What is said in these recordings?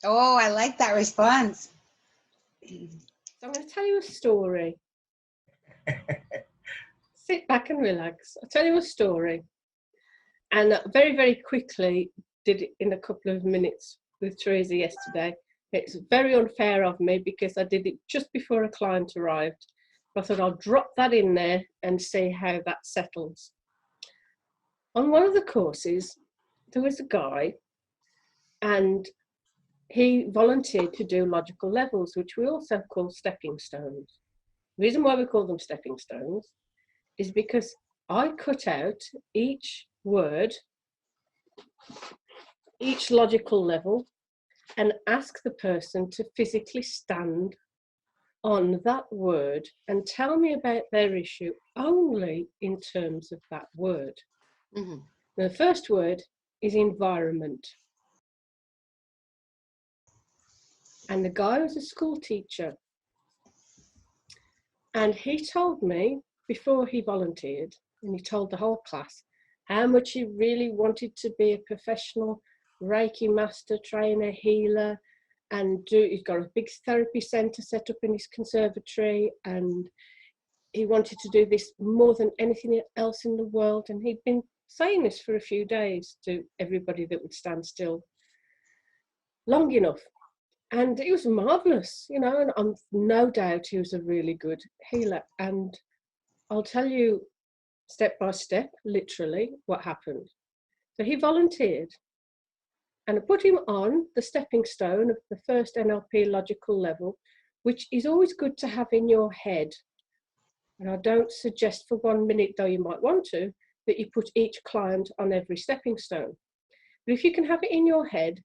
Oh, I like that response. So I'm going to tell you a story. Sit back and relax. I'll tell you a story. And very, very quickly did it in a couple of minutes with Teresa yesterday. It's very unfair of me because I did it just before a client arrived. But I thought I'll drop that in there and see how that settles. On one of the courses, there was a guy and he volunteered to do logical levels, which we also call stepping stones. The reason why we call them stepping stones is because I cut out each word, each logical level, and ask the person to physically stand on that word and tell me about their issue only in terms of that word. Mm-hmm. The first word is environment. And the guy was a school teacher. And he told me before he volunteered, and he told the whole class, how much he really wanted to be a professional Reiki master, trainer, healer, and he's got a big therapy centre set up in his conservatory, and he wanted to do this more than anything else in the world. And he'd been saying this for a few days to everybody that would stand still long enough. And it was marvellous, you know, and I'm no doubt he was a really good healer. And I'll tell you step by step, literally, what happened. So he volunteered, and I put him on the stepping stone of the first NLP logical level, which is always good to have in your head. And I don't suggest for 1 minute, though you might want to, that you put each client on every stepping stone. But if you can have it in your head,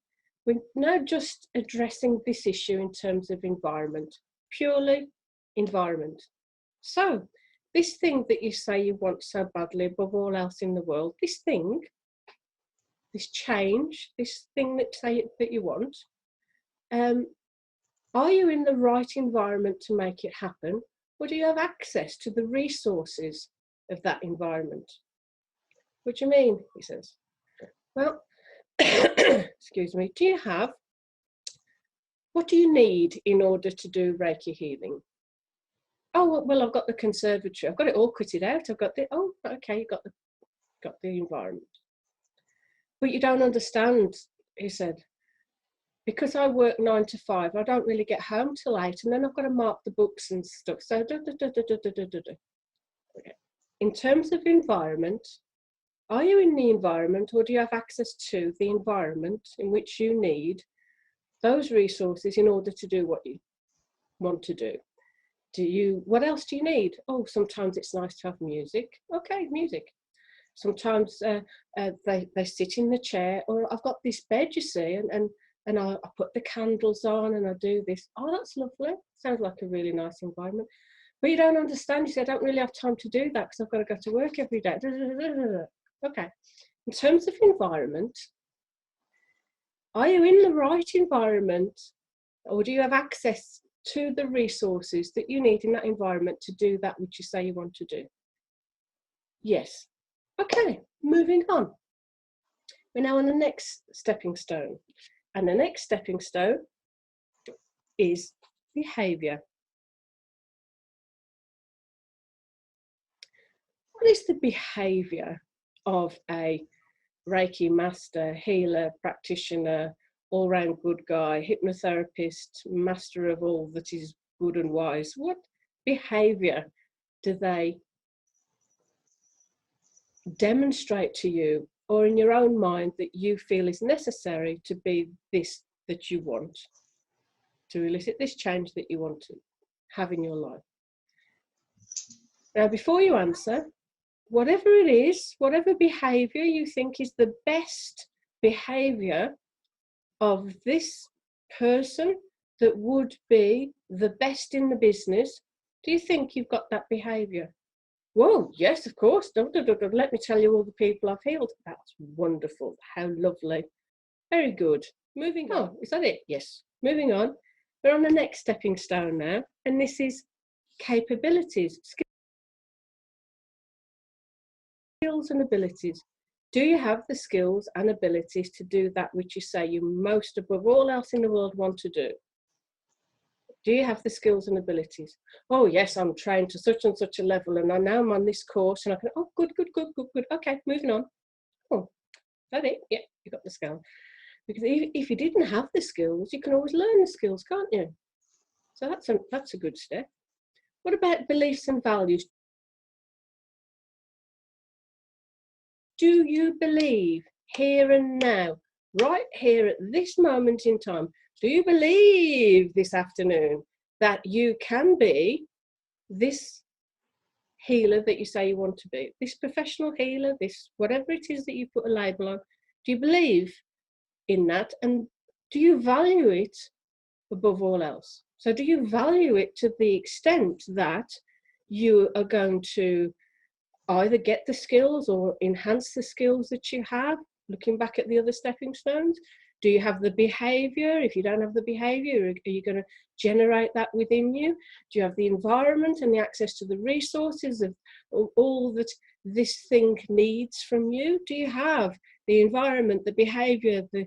we're now just addressing this issue in terms of environment, purely environment. So this thing that you say you want so badly above all else in the world, this thing, this change, this thing that you want, are you in the right environment to make it happen? Or do you have access to the resources of that environment? What do you mean? He says. Well, excuse me, what do you need in order to do Reiki healing? Oh, well, I've got the conservatory. I've got it all kitted out. I've got okay, you've got the environment. But you don't understand, he said, because I work 9 to 5, I don't really get home till 8, and then I've got to mark the books and stuff. So, Okay. In terms of environment, are you in the environment, or do you have access to the environment in which you need those resources in order to do what you want to do? What else do you need? Oh, sometimes it's nice to have music. Okay, music. Sometimes they sit in the chair, or I've got this bed, you see, and I put the candles on and I do this. Oh, that's lovely. Sounds like a really nice environment. But you don't understand. You say, I don't really have time to do that because I've got to go to work every day. Okay. In terms of environment, are you in the right environment, or do you have access to the resources that you need in that environment to do that which you say you want to do? Yes. Okay, moving on. We're now on the next stepping stone. And the next stepping stone is behaviour. What is the behaviour of a Reiki master, healer, practitioner, all-round good guy, hypnotherapist, master of all that is good and wise? What behaviour do they demonstrate to you, or in your own mind, that you feel is necessary to be this that you want, to elicit this change that you want to have in your life? Now, before you answer, whatever it is, whatever behaviour you think is the best behaviour of this person that would be the best in the business, do you think you've got that behaviour? Well, yes, of course. Let me tell you all the people I've healed. That's wonderful. How lovely. Very good. Moving on. Is that it? Yes. Moving on. We're on the next stepping stone now, and this is capabilities, skills and abilities. Do you have the skills and abilities to do that which you say you most above all else in the world want to do? Do you have the skills and abilities? Oh, yes, I'm trained to such and such a level, and I know I'm on this course, and I can, oh, good, good, good, good, good. Okay, moving on. Oh, that it? Yeah, you got the skill. Because if you didn't have the skills, you can always learn the skills, can't you? So that's a good step. What about beliefs and values? Do you believe here and now, right here at this moment in time, do you believe this afternoon that you can be this healer that you say you want to be, this professional healer, this whatever it is that you put a label on? Do you believe in that, and do you value it above all else? So do you value it to the extent that you are going to either get the skills or enhance the skills that you have, looking back at the other stepping stones? Do you have the behavior? If you don't have the behavior, are you going to generate that within you? Do you have the environment and the access to the resources of all that this thing needs from you? Do you have the environment, the behavior, the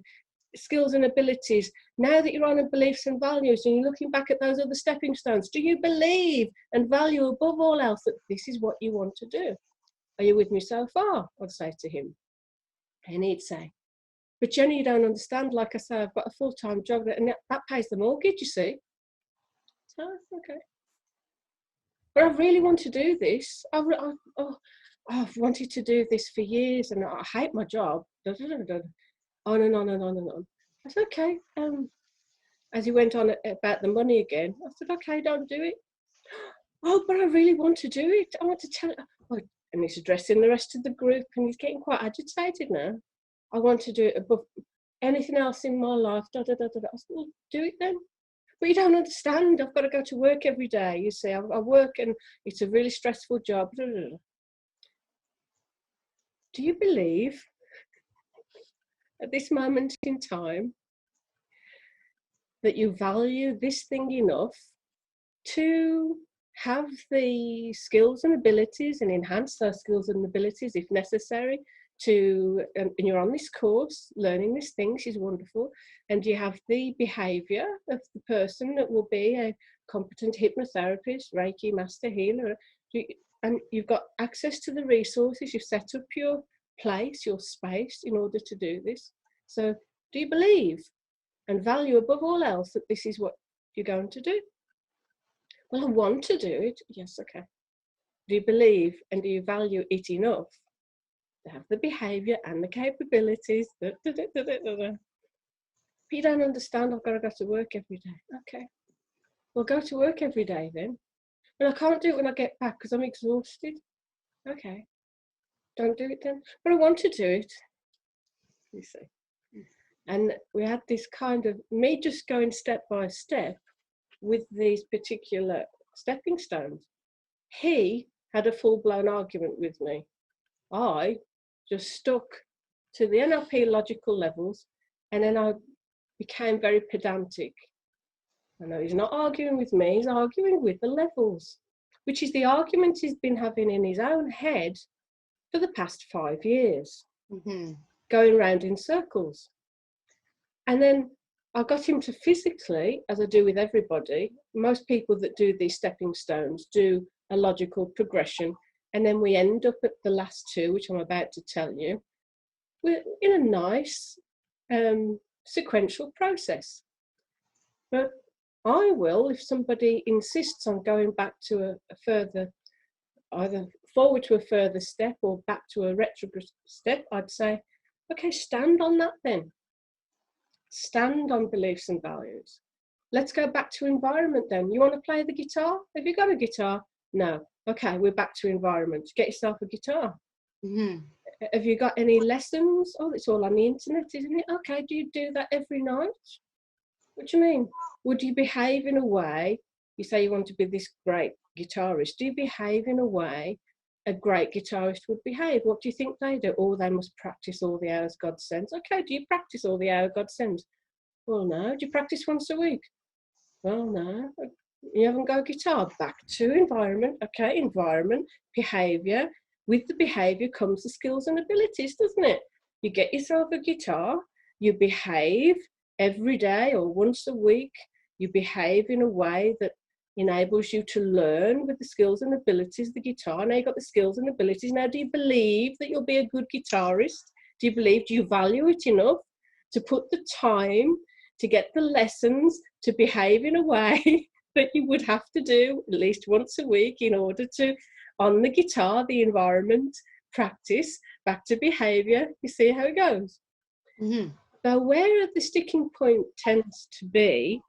skills and abilities? Now that you're on beliefs and values and you're looking back at those other stepping stones, do you believe and value above all else that this is what you want to do? Are you with me so far? I'd say to him. And he'd say, but Jennie, you don't understand. Like I say, I've got a full-time job and that pays the mortgage, you see. So, okay. But I really want to do this. I've wanted to do this for years and I hate my job. On and on and on and on. I said, okay. As he went on about the money again, I said, okay, don't do it. Oh, but I really want to do it. I want to tell it. Oh, and he's addressing the rest of the group and he's getting quite agitated now. I want to do it above anything else in my life. I said, well, do it then. But you don't understand. I've got to go to work every day. You see, I work and it's a really stressful job. Do you believe at this moment in time that you value this thing enough to have the skills and abilities and enhance those skills and abilities if necessary to, and you're on this course learning this thing, she's wonderful, and you have the behavior of the person that will be a competent hypnotherapist, Reiki master healer, and you've got access to the resources, you've set up your place, your space in order to do this. So do you believe and value above all else that this is what you're going to do? Well, I want to do it. Yes, okay. Do you believe and do you value it enough to have the behavior and the capabilities? But you don't understand, I've got to go to work every day. Okay. Well, go to work every day then. And I can't do it when I get back because I'm exhausted. Okay. Don't do it then. But I want to do it. You see. And we had this kind of, me just going step by step with these particular stepping stones. He had a full-blown argument with me. I just stuck to the NLP logical levels, and then I became very pedantic. I know he's not arguing with me, he's arguing with the levels, which is the argument he's been having in his own head for the past 5 years, going round in circles. And then I got him to physically, as I do with everybody, most people that do these stepping stones do a logical progression, and then we end up at the last two, which I'm about to tell you. We're in a nice sequential process. But I will, if somebody insists on going back to a further, either forward to a further step or back to a retrograde step, I'd say, okay, stand on that then. Stand on beliefs and values. Let's go back to environment then. You want to play the guitar? Have you got a guitar? No. Okay, we're back to environment. Get yourself a guitar. Have you got any lessons? Oh, it's all on the internet, isn't it? Okay, do you do that every night? What do you mean? Would you behave in a way, you say you want to be this great guitarist, do you behave in a way a great guitarist would behave? What do you think they do? Oh, they must practice all the hours God sends. Okay, do you practice all the hours God sends? Well, no. Do you practice once a week? Well, no. You haven't got a guitar. Back to environment. Okay, environment, behaviour, with the behavior comes the skills and abilities, doesn't it? You get yourself a guitar, you behave every day or once a week, you behave in a way that enables you to learn with the skills and abilities of the guitar. Now you've got the skills and abilities. Now, do you believe that you'll be a good guitarist? Do you value it enough to put the time to get the lessons, to behave in a way that you would have to do at least once a week in order to, on the guitar, the environment, practice, back to behavior? You see how it goes? Mm-hmm. So where the sticking point tends to be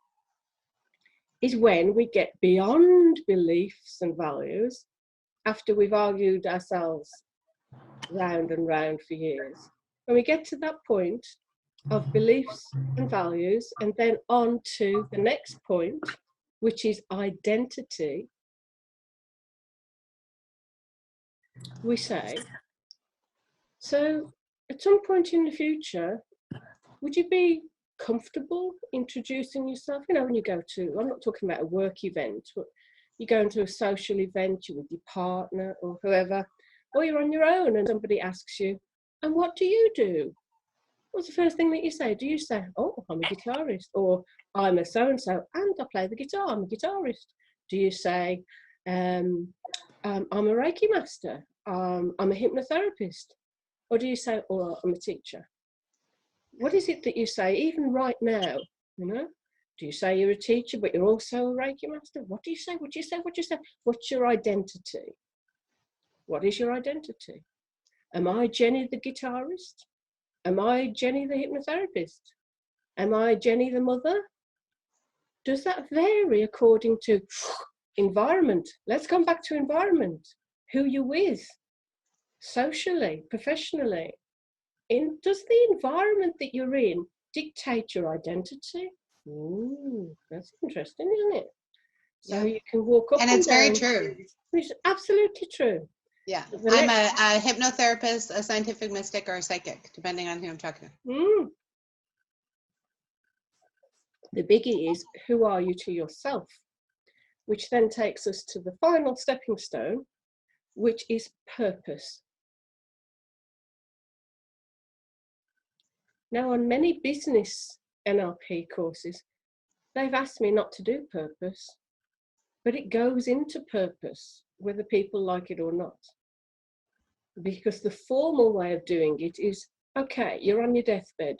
is when we get beyond beliefs and values after we've argued ourselves round and round for years. When we get to that point of beliefs and values, and then on to the next point, which is identity, we say, so at some point in the future, would you be comfortable introducing yourself? You know, when you go to, I'm not talking about a work event, but you go into a social event, you're with your partner or whoever, or you're on your own and somebody asks you, and what do you do? What's the first thing that you say? Do you say, oh, I'm a guitarist, or I'm a so-and-so and I play the guitar, I'm a guitarist? Do you say, I'm a Reiki master, I'm a hypnotherapist? Or do you say, oh, I'm a teacher? What is it that you say, even right now, you know? Do you say you're a teacher, but you're also a Reiki master? What do you say? What do you say? What do you say? What's your identity? What is your identity? Am I Jennie the guitarist? Am I Jennie the hypnotherapist? Am I Jennie the mother? Does that vary according to environment? Let's come back to environment. Who you're with, socially, professionally. Does the environment that you're in dictate your identity? Ooh, that's interesting, isn't it? So Yeah. you can walk up And and it's down. very true. It's absolutely true. Yeah. The I'm next- a hypnotherapist, a scientific mystic, or a psychic, depending on who I'm talking to. The biggie is, who are you to yourself? Which then takes us to the final stepping stone, which is purpose. Now, on many business NLP courses, they've asked me not to do purpose, but it goes into purpose, whether people like it or not. Because the formal way of doing it is, okay, you're on your deathbed.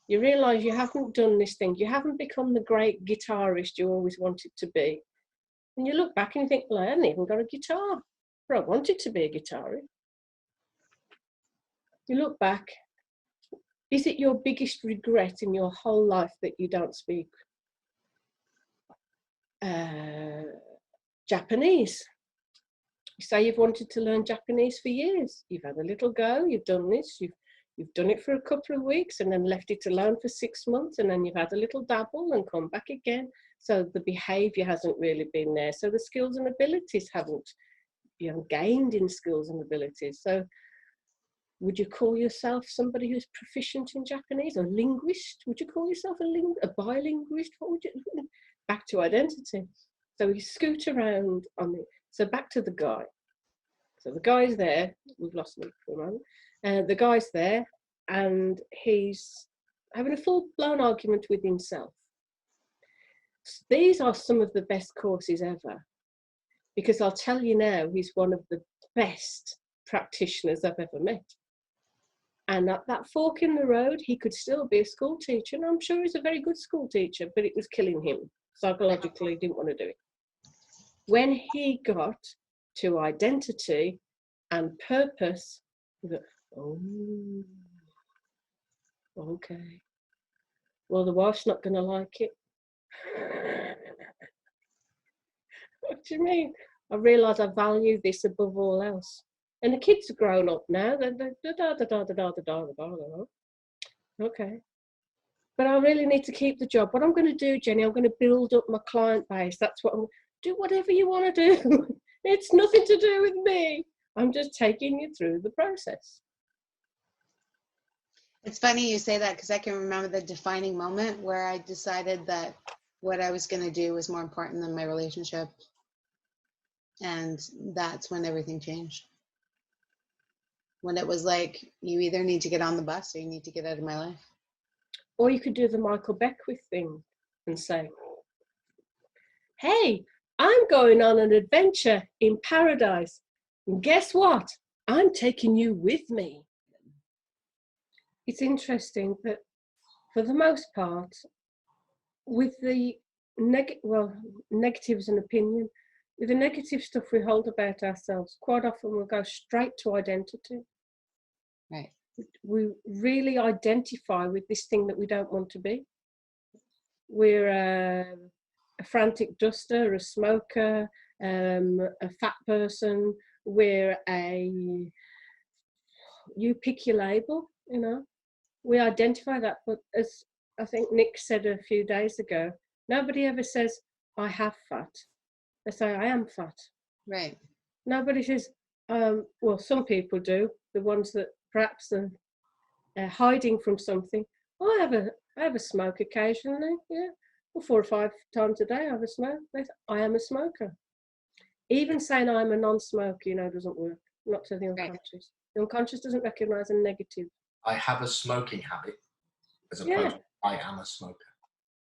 You realise you haven't done this thing. You haven't become the great guitarist you always wanted to be. And you look back and you think, well, I haven't even got a guitar, but I wanted to be a guitarist. You look back, is it your biggest regret in your whole life that you don't speak Japanese? You say you've wanted to learn Japanese for years. You've had a little go, you've done this, you've done it for a couple of weeks and then left it alone for 6 months, and then you've had a little dabble and come back again. So the behaviour hasn't really been there. So the skills and abilities haven't, you haven't gained in skills and abilities. So would you call yourself somebody who's proficient in Japanese, or linguist? Would you call yourself a bilinguist? What would you? Back to identity. So we scoot around on the. So back to the guy. So the guy's there. We've lost him for a moment. The guy's there, and he's having a full-blown argument with himself. These are some of the best courses ever, because I'll tell you now, he's one of the best practitioners I've ever met. And at that fork in the road, he could still be a school teacher. And I'm sure he's a very good school teacher, but it was killing him. Psychologically, he didn't want to do it. When he got to identity and purpose, he thought, oh, okay. Well, the wife's not going to like it. What do you mean? I realise I value this above all else. And the kids are grown up now. Okay. But I really need to keep the job. What I'm going to do, Jennie, I'm going to build up my client base. That's what I'm do. Whatever you want to do. It's nothing to do with me. I'm just taking you through the process. It's funny you say that, because I can remember the defining moment where I decided that what I was going to do was more important than my relationship. And that's when everything changed. when it was like, you either need to get on the bus or you need to get out of my life. Or you could do the Michael Beckwith thing and say, hey, I'm going on an adventure in paradise. And guess what? I'm taking you with me. It's interesting that for the most part, with the negatives and opinion, with the negative stuff we hold about ourselves, quite often we'll go straight to identity. Right. We really identify with this thing that we don't want to be. We're a frantic duster, a smoker, a fat person. We're you pick your label, you know. We identify that, but as I think Nick said a few days ago, nobody ever says, I have fat. They say, I am fat. Right. Nobody says, well, some people do, the ones that perhaps are hiding from something. I have a smoke occasionally, yeah. Well, 4 or 5 times a day I have a smoke. I am a smoker. Even saying I'm a non-smoker, you know, doesn't work. Not to the unconscious. Right. The unconscious doesn't recognise a negative. I have a smoking habit as opposed to I am a smoker.